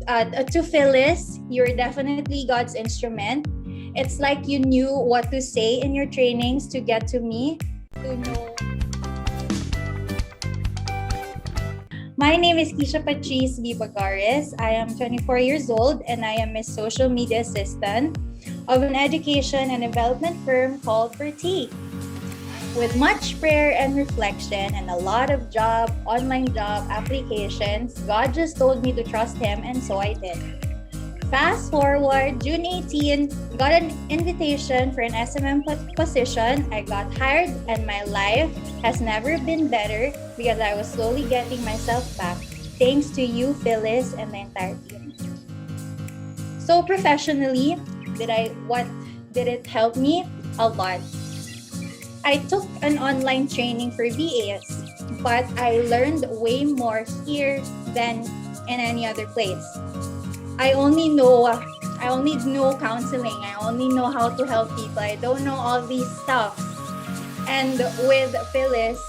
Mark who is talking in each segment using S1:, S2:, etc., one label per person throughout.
S1: To Phyllis, you're definitely God's instrument. It's like you knew what to say in your trainings to get to me, to know. My name is Keisha Bagares. I am 24 years old and I am a social media assistant of an education and development firm called VA. With much prayer and reflection and a lot of online job applications, God just told me to trust Him, and so I did. Fast forward, June 18, got an invitation for an SMM position. I got hired and my life has never been better because I was slowly getting myself back. Thanks to you, Phyllis, and the entire team. So professionally, what did it help me? A lot. I took an online training for VAs, but I learned way more here than in any other place. I only know counseling. I only know how to help people. I don't know all these stuff. And with Phyllis,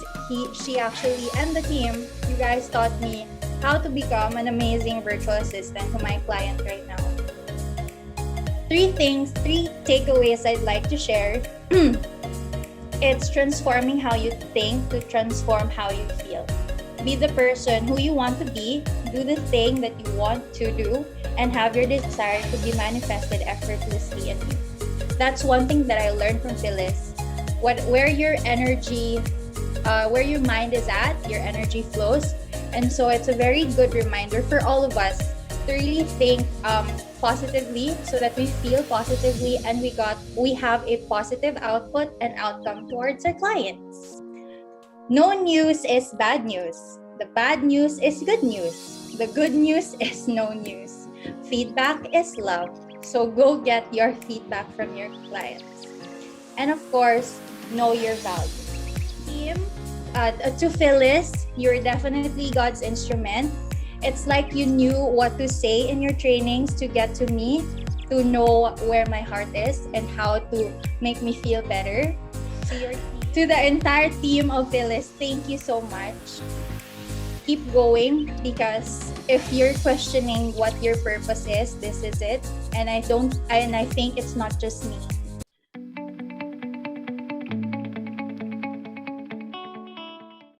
S1: she actually, and the team, you guys taught me how to become an amazing virtual assistant to my client right now. Three takeaways I'd like to share. It's transforming how you think to transform how you feel. Be the person who you want to be, do the thing that you want to do, and have your desire to be manifested effortlessly in you. That's one thing that I learned from Phyllis. Where your mind is at, your energy flows. And so it's a very good reminder for all of us to really think positively so that we feel positively and we have a positive output and outcome towards our clients. No news is bad news. The bad news is good news. The good news is no news. Feedback is love. So go get your feedback from your clients. And of course, know your value. Team, to Phyllis, you're definitely God's instrument. It's like you knew what to say in your trainings to get to me, to know where my heart is and how to make me feel better. To the entire team of Phyllis, thank you so much. Keep going, because if you're questioning what your purpose is, this is it. And I think it's not just me.